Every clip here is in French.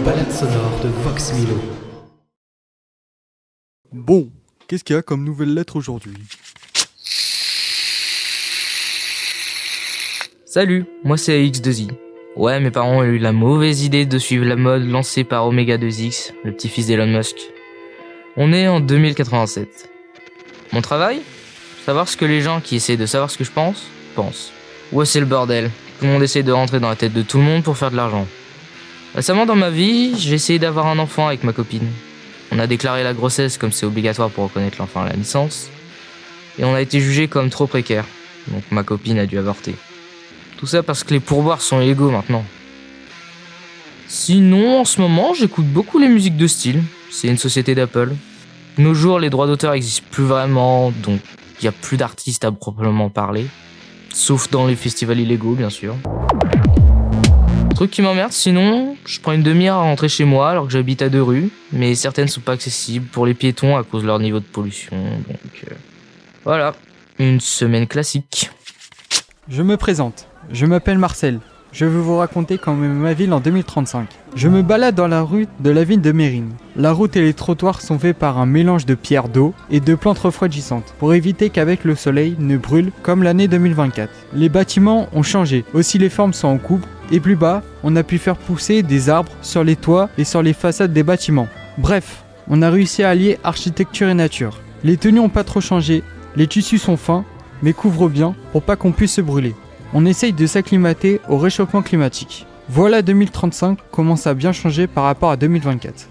balade sonore de Vox Milo. Bon, qu'est-ce qu'il y a comme nouvelle lettre aujourd'hui ? Salut, moi c'est X2I. Ouais, mes parents ont eu la mauvaise idée de suivre la mode lancée par Omega 2X, le petit-fils d'Elon Musk. On est en 2087. Mon travail ? Savoir ce que les gens qui essaient de savoir ce que je pense, pensent. Ouais, c'est le bordel. Tout le monde essaie de rentrer dans la tête de tout le monde pour faire de l'argent. Récemment dans ma vie, j'ai essayé d'avoir un enfant avec ma copine. On a déclaré la grossesse comme c'est obligatoire pour reconnaître l'enfant à la naissance. Et on a été jugé comme trop précaire. Donc ma copine a dû avorter. Tout ça parce que les pourboires sont illégaux maintenant. Sinon, en ce moment, j'écoute beaucoup les musiques de style. C'est une société d'Apple. De nos jours, les droits d'auteur n'existent plus vraiment, donc il n'y a plus d'artistes à proprement parler. Sauf dans les festivals illégaux, bien sûr. Truc qui m'emmerde, sinon, je prends une demi-heure à rentrer chez moi alors que j'habite à 2 rues, mais certaines sont pas accessibles pour les piétons à cause de leur niveau de pollution, donc voilà, une semaine classique. Je me présente, je m'appelle Marcel. Je vais vous raconter comment est ma ville en 2035. Je me balade dans la rue de la ville de Mérine. La route et les trottoirs sont faits par un mélange de pierres d'eau et de plantes refroidissantes pour éviter qu'avec le soleil ne brûle comme l'année 2024. Les bâtiments ont changé, aussi les formes sont en coupe et plus bas, on a pu faire pousser des arbres sur les toits et sur les façades des bâtiments. Bref, on a réussi à allier architecture et nature. Les tenues n'ont pas trop changé, les tissus sont fins mais couvrent bien pour pas qu'on puisse se brûler. On essaye de s'acclimater au réchauffement climatique. Voilà 2035 commence à bien changer par rapport à 2024.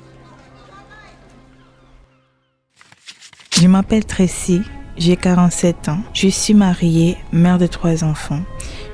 Je m'appelle Tracy, j'ai 47 ans. Je suis mariée, mère de 3 enfants.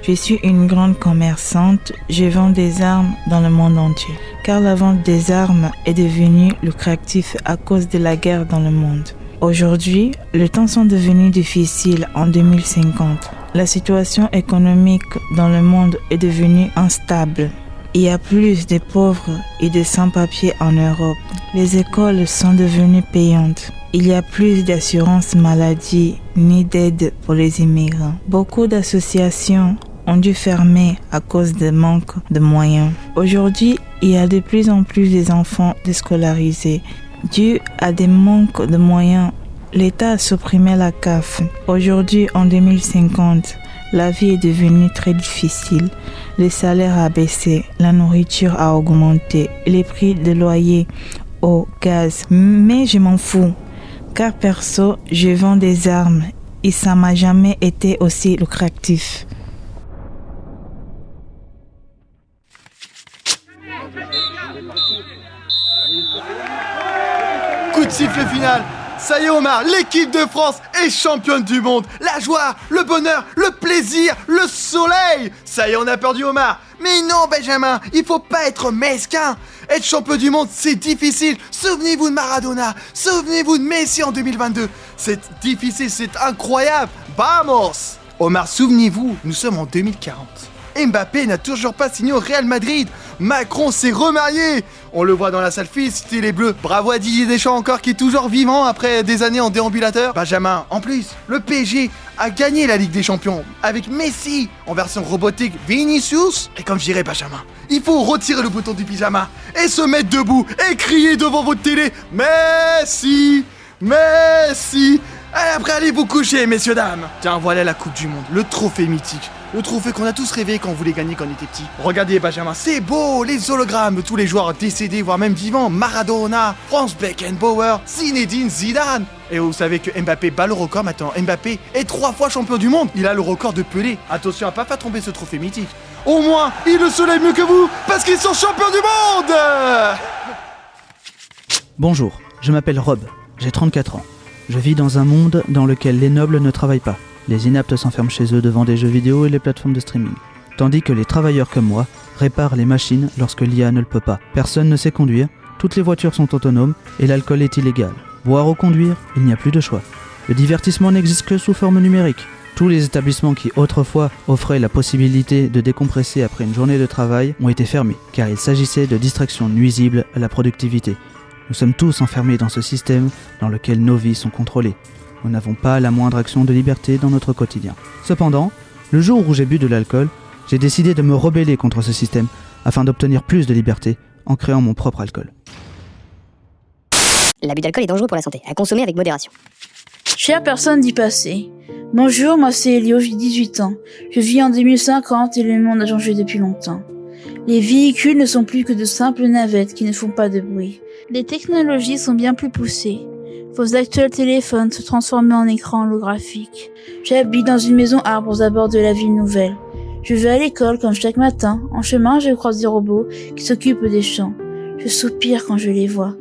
Je suis une grande commerçante, je vends des armes dans le monde entier. Car la vente des armes est devenue lucrative à cause de la guerre dans le monde. Aujourd'hui, les temps sont devenus difficiles en 2050. La situation économique dans le monde est devenue instable. Il y a plus de pauvres et de sans-papiers en Europe. Les écoles sont devenues payantes. Il y a plus d'assurance maladie ni d'aide pour les immigrants. Beaucoup d'associations ont dû fermer à cause de manque de moyens. Aujourd'hui, il y a de plus en plus d'enfants déscolarisés. Dû à des manques de moyens, l'État a supprimé la CAF. Aujourd'hui, en 2050, la vie est devenue très difficile. Les salaires ont baissé, la nourriture a augmenté, les prix de loyer, eau, gaz. Mais je m'en fous, car perso, je vends des armes et ça m'a jamais été aussi lucratif. Coup de sifflet final. Ça y est Omar, l'équipe de France est championne du monde. La joie, le bonheur, le plaisir, le soleil. Ça y est, on a perdu Omar. Mais non Benjamin, il faut pas être mesquin. Être champion du monde, c'est difficile. Souvenez-vous de Maradona, souvenez-vous de Messi en 2022. C'est difficile, c'est incroyable. Vamos. Omar, souvenez-vous, nous sommes en 2040. Mbappé n'a toujours pas signé au Real Madrid. Macron s'est remarié. On le voit dans la salle féliciter les Bleus. Bravo à Didier Deschamps encore qui est toujours vivant après des années en déambulateur. Benjamin, en plus, le PSG a gagné la Ligue des Champions avec Messi en version robotique Vinicius. Et comme je dirais Benjamin, il faut retirer le bouton du pyjama et se mettre debout et crier devant votre télé Messi, Messi. Allez, après, allez vous coucher, messieurs, dames. Tiens, voilà la Coupe du Monde, le trophée mythique. Le trophée qu'on a tous rêvé quand on voulait gagner quand on était petit. Regardez, Benjamin, c'est beau, les hologrammes de tous les joueurs décédés, voire même vivants. Maradona, Franz Beckenbauer, Zinedine Zidane. Et vous savez que Mbappé bat le record maintenant. Mbappé est 3 fois champion du monde. Il a le record de Pelé. Attention à pas faire tomber ce trophée mythique. Au moins, il le soleil mieux que vous, parce qu'ils sont champions du monde. Bonjour, je m'appelle Rob, j'ai 34 ans. Je vis dans un monde dans lequel les nobles ne travaillent pas. Les inaptes s'enferment chez eux devant des jeux vidéo et les plateformes de streaming. Tandis que les travailleurs comme moi réparent les machines lorsque l'IA ne le peut pas. Personne ne sait conduire, toutes les voitures sont autonomes et l'alcool est illégal. Boire ou conduire, il n'y a plus de choix. Le divertissement n'existe que sous forme numérique. Tous les établissements qui autrefois offraient la possibilité de décompresser après une journée de travail ont été fermés, car il s'agissait de distractions nuisibles à la productivité. Nous sommes tous enfermés dans ce système dans lequel nos vies sont contrôlées. Nous n'avons pas la moindre action de liberté dans notre quotidien. Cependant, le jour où j'ai bu de l'alcool, j'ai décidé de me rebeller contre ce système afin d'obtenir plus de liberté en créant mon propre alcool. L'abus d'alcool est dangereux pour la santé, à consommer avec modération. Chère personne d'y passer. Bonjour, moi c'est Elio, j'ai 18 ans. Je vis en 2050 et le monde a changé depuis longtemps. Les véhicules ne sont plus que de simples navettes qui ne font pas de bruit. Les technologies sont bien plus poussées. Vos actuels téléphones se transforment en écran holographique. J'habite dans une maison arbre aux abords de la ville nouvelle. Je vais à l'école comme chaque matin. En chemin, je croise des robots qui s'occupent des champs. Je soupire quand je les vois.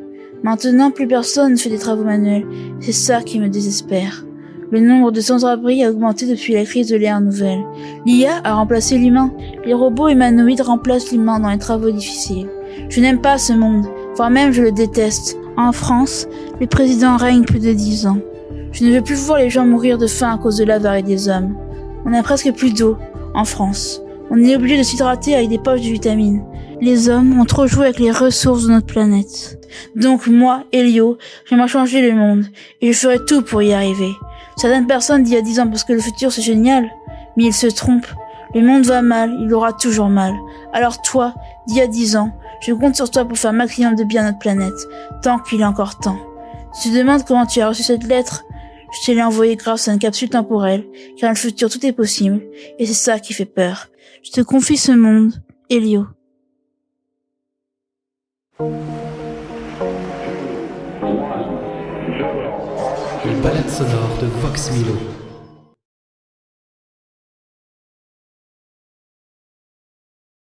Maintenant, plus personne ne fait des travaux manuels. C'est ça qui me désespère. Le nombre de sans-abri a augmenté depuis la crise de l'ère nouvelle. L'IA a remplacé l'humain. Les robots humanoïdes remplacent l'humain dans les travaux difficiles. Je n'aime pas ce monde, voire même je le déteste. En France, le président règne plus de 10 ans. Je ne veux plus voir les gens mourir de faim à cause de l'avare des hommes. On n'a presque plus d'eau en France. On est obligé de s'hydrater avec des poches de vitamines. Les hommes ont trop joué avec les ressources de notre planète. Donc moi, Elio, j'aimerais changer le monde et je ferai tout pour y arriver. Certaines personnes disent il y a 10 ans parce que le futur c'est génial, mais ils se trompent. Le monde va mal, il aura toujours mal. Alors toi, d'il y a 10 ans, je compte sur toi pour faire un maximum de bien à notre planète, tant qu'il est encore temps. Tu te demandes comment tu as reçu cette lettre? Je te l'ai envoyée grâce à une capsule temporelle, car dans le futur tout est possible, et c'est ça qui fait peur. Je te confie ce monde, Elio. Les balades sonores de Vox Milo.